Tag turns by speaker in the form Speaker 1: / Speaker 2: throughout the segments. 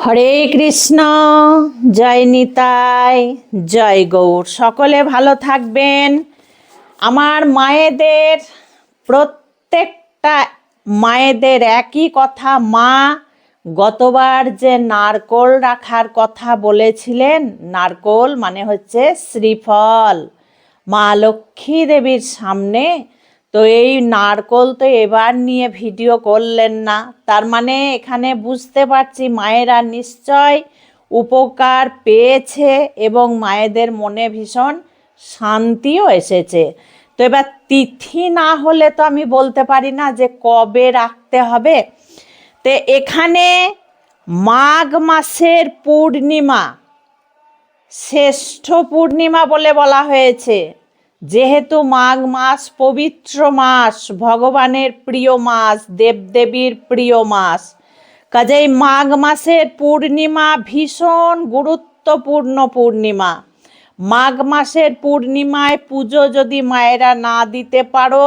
Speaker 1: হরে কৃষ্ণ। জয় নিতাই, জয় গৌর। সকলে ভালো থাকবেন। আমার মায়েদের, প্রত্যেকটা মায়েদের একই কথা। মা গতবার যে নারকোল রাখার কথা বলেছিলেন, নারকোল মানে হচ্ছে শ্রীফল, মা লক্ষ্মী দেবীর সামনে। তো এই নারকোল তো এবার নিয়ে ভিডিও করলেন না, তার মানে এখানে বুঝতে পারছি মায়েরা নিশ্চয় উপকার পেয়েছে এবং মায়েদের মনে ভীষণ শান্তিও এসেছে। তো এবার তিথি না হলে তো আমি বলতে পারি না যে কবে রাখতে হবে। তো এখানে মাঘ মাসের পূর্ণিমা, শ্রেষ্ঠ পূর্ণিমা বলে বলা হয়েছে, যেহেতু মাঘ মাস পবিত্র মাস, ভগবানের প্রিয় মাস, দেবদেবীর প্রিয় মাস, কাজেই মাঘ মাসের পূর্ণিমা ভীষণ গুরুত্বপূর্ণ পূর্ণিমা। মাঘ মাসের পূর্ণিমায় পুজো যদি মায়েরা না দিতে পারো,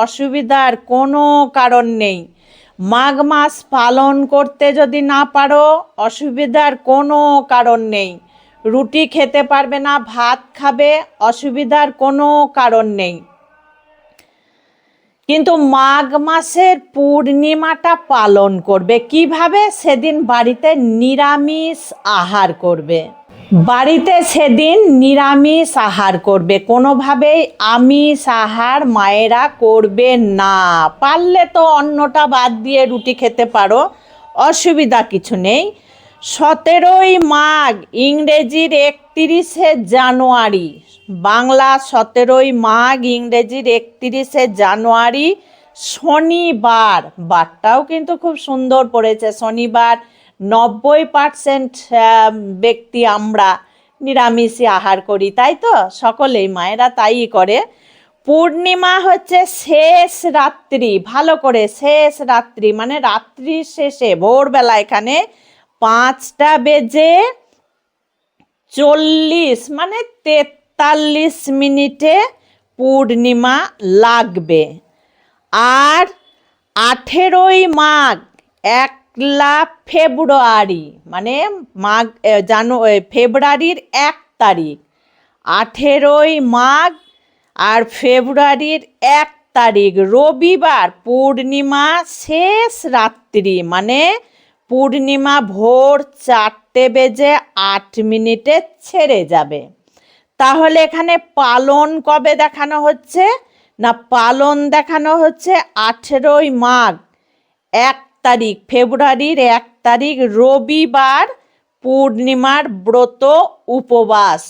Speaker 1: অসুবিধার কোনো কারণ নেই। মাঘ মাস পালন করতে যদি না পারো, অসুবিধার কোনো কারণ নেই। রুটি খেতে পারবে না, ভাত খাবে, অসুবিধার কোনো কারণ নেই। কিন্তু মাঘ মাসের পূর্ণিমাটা পালন করবে কিভাবে? সেদিন বাড়িতে নিরামিষ আহার করবে। বাড়িতে সেদিন নিরামিষ আহার করবে, কোনোভাবেই আমিষ আহার মায়েরা করবে না। পারলে তো অন্নটা বাদ দিয়ে রুটি খেতে পারো, অসুবিধা কিছু নেই। 17ই মাঘ, ইংরেজির 31শে জানুয়ারি, বাংলা 17ই মাঘ, ইংরেজির 31শে জানুয়ারি শনিবার। বারটাও কিন্তু খুব সুন্দর পড়েছে, শনিবার। 90% ব্যক্তি আমরা নিরামিষই আহার করি, তাই তো? সকলেই মায়েরা তাই করে। পূর্ণিমা হচ্ছে শেষ রাত্রি, ভালো করে শেষ রাত্রি মানে রাত্রির শেষে, ভোরবেলা। এখানে 5টা বেজে 40 মানে 43 মিনিটে পূর্ণিমা লাগবে। আর 18ই মাঘ, 1লা ফেব্রুয়ারি মানে ফেব্রুয়ারির 1 তারিখ। 18ই মাঘ আর ফেব্রুয়ারির 1 তারিখ রবিবার, পূর্ণিমা শেষ রাত্রি মানে পূর্ণিমা ভোর 4টে বেজে 8 মিনিটে ছেড়ে যাবে। তাহলে এখানে পালন কবে দেখানো হচ্ছে না? পালন দেখানো হচ্ছে 18ই মাঘ 1 তারিখ, ফেব্রুয়ারির 1 তারিখ রবিবার, পূর্ণিমার ব্রত উপবাস।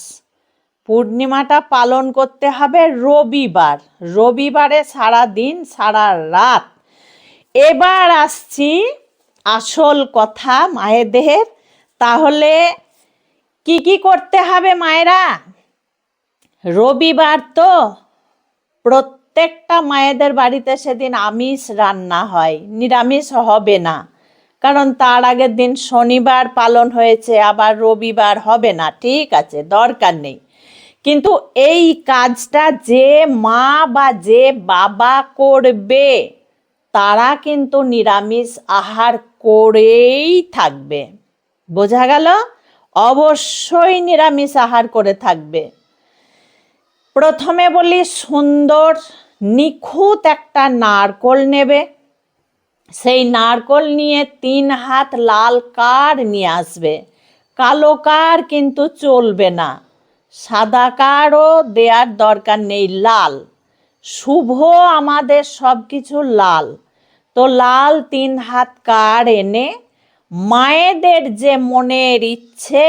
Speaker 1: পূর্ণিমাটা পালন করতে হবে রবিবার, রবিবারে সারা দিন সারা রাত। এবার আসছি আসল কথা মায়েদের। তাহলে কি কি করতে হবে মায়েরা? রবিবার তো প্রত্যেকটা মায়েদের বাড়িতে সেদিন আমিষ রান্না হয়, নিরামিষ হবে না, কারণ তার আগের দিন শনিবার পালন হয়েছে, আবার রবিবার হবে না। ঠিক আছে, দরকার নেই। কিন্তু এই কাজটা যে মা বা যে বাবা করবে, তারা কিন্তু নিরামিষ আহার করেই থাকবে। বোঝা গেল? অবশ্যই নিরামিষ আহার করে থাকবে। প্রথমে বলি, সুন্দর নিখুঁত একটা নারকোল নেবে। সেই নারকোল নিয়ে 3 হাত লাল কাঠ নিয়ে আসবে। কালো কাঠ কিন্তু চলবে না, সাদা কাঠও দেওয়ার দরকার নেই, লাল। শুভ আমাদের সব কিছু লাল। তো লাল 3 হাত কাঠ এনে মায়েদের যে মনের ইচ্ছে,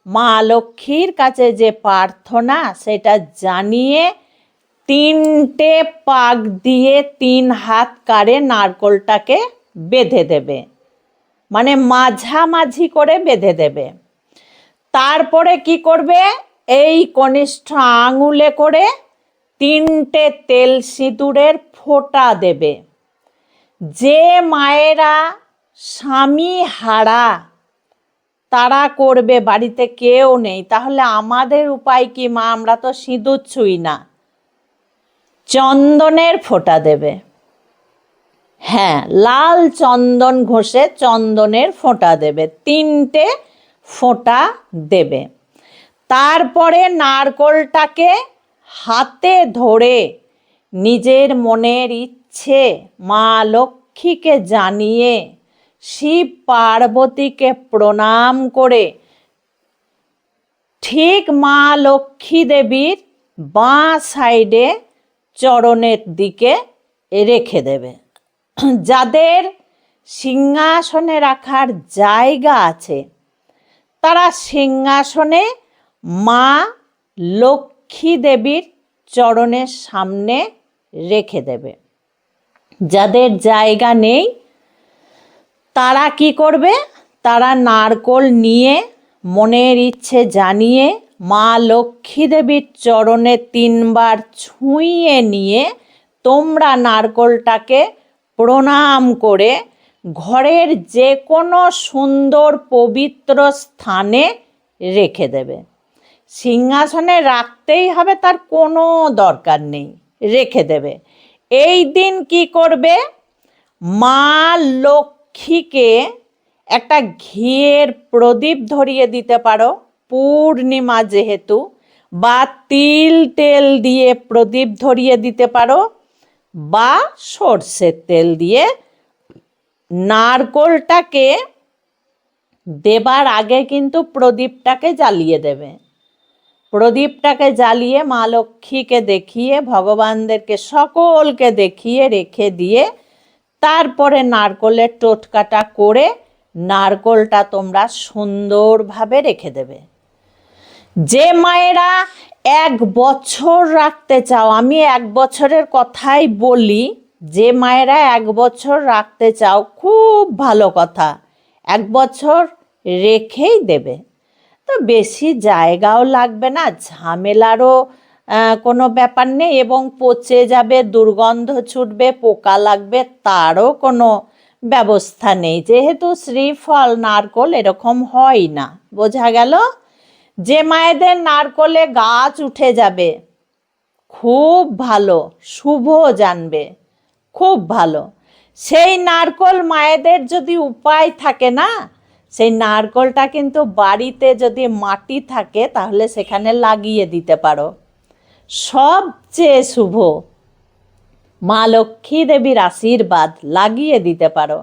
Speaker 1: মা লক্ষ্মীর কাছে যে প্রার্থনা, সেটা জানিয়ে 3টে পাক দিয়ে 3 হাত কাড়ে নারকোলটাকে বেঁধে দেবে, মানে মাঝামাঝি করে বেঁধে দেবে। তারপরে কি করবে? এই কনিষ্ঠ আঙুলে করে 3টে তেল সিঁদুরের ফোঁটা দেবে। যে মায়েরা স্বামী হারা, তারা করবে, বাড়িতে কেউ নেই, তাহলে আমাদের উপায় কি মা? আমরা তো সিঁদুর ছুঁই না। চন্দনের ফোঁটা দেবে। হ্যাঁ, লাল চন্দন ঘষে চন্দনের ফোঁটা দেবে, 3টে ফোঁটা দেবে। তারপরে নারকোলটাকে হাতে ধরে নিজের মনের ইচ্ছে মা লক্ষ্মীকে জানিয়ে শিব পার্বতীকে প্রণাম করে ঠিক মা লক্ষ্মী দেবীর বাঁ সাইডে চরণের দিকে রেখে দেবে। যাদের সিংহাসনে রাখার জায়গা আছে তারা সিংহাসনে মা লক্ষ্মী দেবীর চরণের সামনে রেখে দেবে। যাদের জায়গা নেই তারা কি করবে, তারা নারকোল নিয়ে মনের ইচ্ছে জানিয়ে মা লক্ষ্মী দেবীর চরণে 3বার ছুঁয়ে নিয়ে তোমরা নারকোলটাকে প্রণাম করে ঘরের যে কোনো সুন্দর পবিত্র স্থানে রেখে দেবে। সিংহাসনে রাখতেই হবে তার কোনো দরকার নেই, রেখে দেবে। এই দিন কি করবে, মা লক্ষ্মীকে একটা ঘিয়ের প্রদীপ ধরিয়ে দিতে পারো, পূর্ণিমা যেহেতু, বা তিল তেল দিয়ে প্রদীপ ধরিয়ে দিতে পারো, বা সর্ষের তেল দিয়ে। নারকোলটাকে দেবার আগে কিন্তু প্রদীপটাকে জ্বালিয়ে দেবে। প্রদীপটাকে জ্বালিয়ে মা লক্ষ্মীকে দেখিয়ে, ভগবানদেরকে সকলকে দেখিয়ে রেখে দিয়ে তারপরে নারকোলের টোটকাটা করে নারকোলটা তোমরা সুন্দরভাবে রেখে দেবে। যে মায়েরা 1 বছর রাখতে চাও, আমি 1 বছরের কথাই বলি, যে মায়েরা 1 বছর রাখতে চাও খুব ভালো কথা, 1 বছর রেখেই দেবে। তো বেশি জায়গাও লাগবে না, ঝামেলারও কোনো ব্যাপার নেই, এবং পচে যাবে, দুর্গন্ধ ছুটবে, পোকা লাগবে তারও কোনো ব্যবস্থা নেই, যেহেতু শ্রীফল নারকোল এরকম হয় না। বোঝা গেল? যে মায়েদের নারকোলে গাছ উঠে যাবে খুব ভালো, শুভ জানবে, খুব ভালো। সেই নারকোল মায়েদের যদি উপায় থাকে না, সেই নারকোলটা কিন্তু বাড়িতে যদি মাটি থাকে তাহলে সেখানে লাগিয়ে দিতে পারো, সবচেয়ে শুভ। মা লক্ষ্মী দেবীর আশীর্বাদ লাগিয়ে দিতে পারো।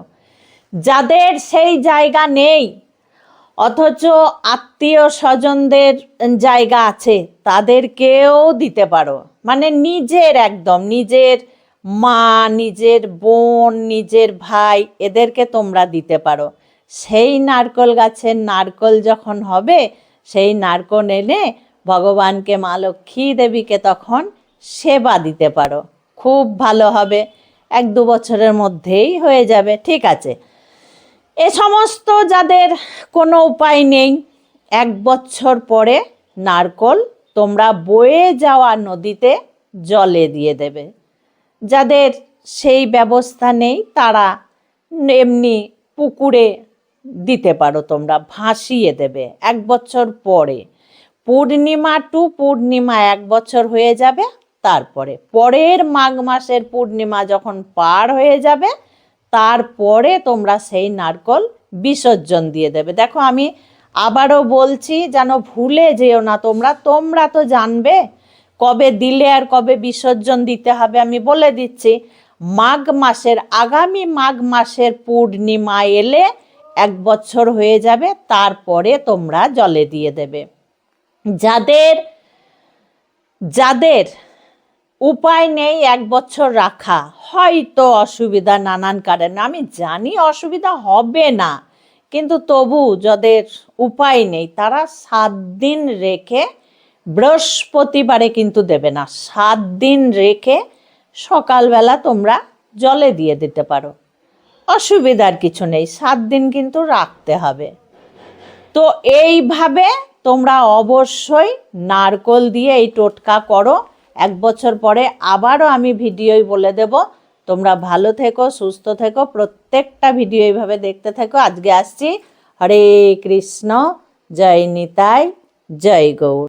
Speaker 1: যাদের সেই জায়গা নেই অথচ আত্মীয় স্বজনদের জায়গা আছে তাদেরকেও দিতে পারো, মানে নিজের একদম নিজের মা, নিজের বোন, নিজের ভাই, এদেরকে তোমরা দিতে পারো। সেই নারকোল গাছের নারকোল যখন হবে সেই নারকোল এনে ভগবানকে, মা লক্ষ্মী দেবীকে তখন সেবা দিতে পারো, খুব ভালো হবে। 1-2 বছরের মধ্যেই হয়ে যাবে। ঠিক আছে, এ সমস্ত যাদের কোনো উপায় নেই, 1 বছর পরে নারকোল তোমরা বয়ে যাওয়া নদীতে জলে দিয়ে দেবে। যাদের সেই ব্যবস্থা নেই তারা এমনি পুকুরে দিতে পারো, তোমরা ভাসিয়ে দেবে 1 বছর পরে। পূর্ণিমা টু পূর্ণিমা 1 বছর হয়ে যাবে, তারপরে পরের মাঘ মাসের পূর্ণিমা যখন পার হয়ে যাবে তারপরে তোমরা সেই নারকোল বিসর্জন দিয়ে দেবে। দেখো আমি আবারও বলছি, যেন ভুলে যেও না তোমরা তো জানবে কবে দিলে আর কবে বিসর্জন দিতে হবে। আমি বলে দিচ্ছি, মাঘ মাসের, আগামী মাঘ মাসের পূর্ণিমা এলে 1 বছর হয়ে যাবে, তারপরে তোমরা জলে দিয়ে দেবে। যাদের উপায় নেই 1 বছর রাখা, হয়তো অসুবিধা নানান কারণে, আমি জানি অসুবিধা হবে না, কিন্তু তবু যাদের উপায় নেই তারা 7 দিন রেখে, বৃহস্পতিবারে কিন্তু দেবে না, 7 দিন রেখে সকালবেলা তোমরা জলে দিয়ে দিতে পারো, অসুবিধার কিছু নেই। 7 দিন কিন্তু রাখতে হবে। তো এইভাবে তোমরা অবশ্যই নারকোল দিয়ে এই টোটকা করো। 1 বছর পরে আবারও আমি ভিডিওই বলে দেব। তোমরা ভালো থেকো, সুস্থ থেকো, প্রত্যেকটা ভিডিও এইভাবে দেখতে থেকো। আজকে আসছি। হরে কৃষ্ণ, জয় নিতাই, জয় গৌর।